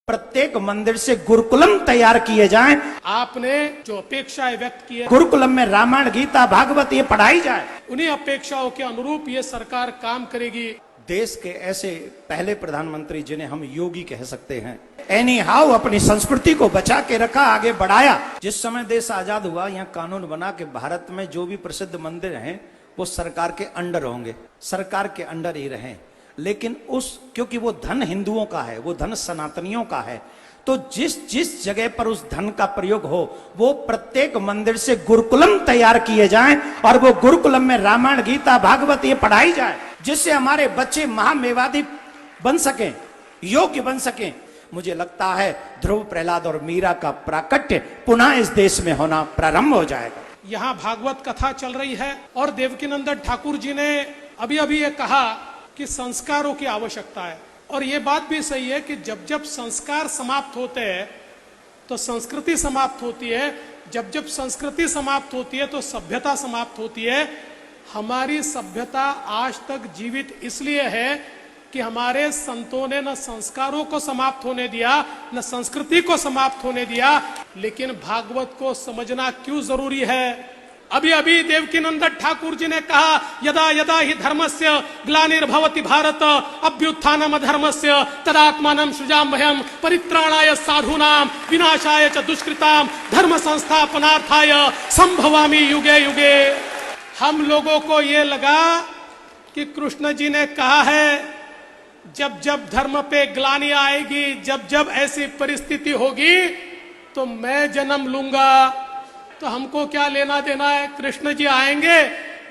प्रत्येक मंदिर से गुरुकुलम तैयार किए जाएं। आपने जो अपेक्षाएं व्यक्त की है, गुरुकुलम में रामायण गीता भागवत ये पढ़ाई जाए। उन्हीं अपेक्षाओं के अनुरूप ये सरकार काम करेगी। देश के ऐसे पहले प्रधानमंत्री जिन्हें हम योगी कह सकते हैं, एनी हाउ अपनी संस्कृति को बचा के रखा, आगे बढ़ाया। जिस समय देश आजाद हुआ, यहाँ कानून बना के भारत में जो भी प्रसिद्ध मंदिर हैं वो सरकार के अंडर होंगे, सरकार के अंडर ही रहें। लेकिन क्योंकि वो धन हिंदुओं का है, वो धन सनातनियों का है, तो जिस जगह पर उस धन का प्रयोग हो वो प्रत्येक मंदिर से गुरुकुलम तैयार किए जाएं और वो गुरुकुलम में रामायण गीता भागवत ये पढ़ाई जाए, जिससे हमारे बच्चे महामेवादी बन सकें, योग्य बन सकें। मुझे लगता है ध्रुव, प्रहलाद और मीरा का प्राकट्य पुनः इस देश में होना प्रारंभ हो जाएगा। यहाँ भागवत कथा चल रही है और देवकीनंदन ठाकुर जी ने अभी अभी ये कहा कि संस्कारों की आवश्यकता है, और ये बात भी सही है कि जब जब संस्कार समाप्त होते हैं तो संस्कृति समाप्त होती है, जब जब संस्कृति समाप्त होती है तो सभ्यता समाप्त होती है। हमारी सभ्यता आज तक जीवित इसलिए है कि हमारे संतों ने न संस्कारों को समाप्त होने दिया, न संस्कृति को समाप्त होने दिया। लेकिन भागवत को समझना क्यों जरूरी है? अभी अभी देवकीनंदन ठाकुर जी ने कहा, यदा यदा ही धर्मस्य ग्लानिर्भवति भारत अभ्युत्थानम अधर्मस्य तदात्मानं सृजाम्यहम् परित्राणाय साधूनां विनाशाय च दुष्कृतां धर्म संस्थापनार्थाय संभवामि युगे युगे। हम लोगों को ये लगा कि कृष्ण जी ने कहा है जब जब धर्म पे ग्लानि आएगी, जब जब ऐसी परिस्थिति होगी तो मैं जन्म लूंगा। तो हमको क्या लेना देना है? कृष्ण जी आएंगे,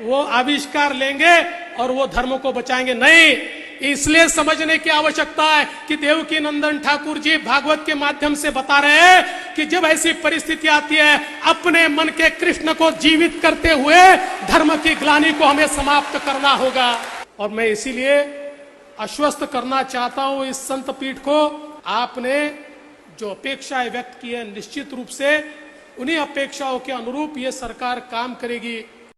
वो आविष्कार लेंगे और वो धर्म को बचाएंगे? नहीं। इसलिए समझने की आवश्यकता है कि देवकीनंदन ठाकुर जी भागवत के माध्यम से बता रहे हैं कि जब ऐसी परिस्थिति आती है, अपने मन के कृष्ण को जीवित करते हुए धर्म की ग्लानि को हमें समाप्त करना होगा। और मैं इसीलिए आश्वस्त करना चाहता हूं इस संत पीठ को, आपने जो अपेक्षाएं व्यक्त की है, निश्चित रूप से उन्हीं अपेक्षाओं के अनुरूप ये सरकार काम करेगी।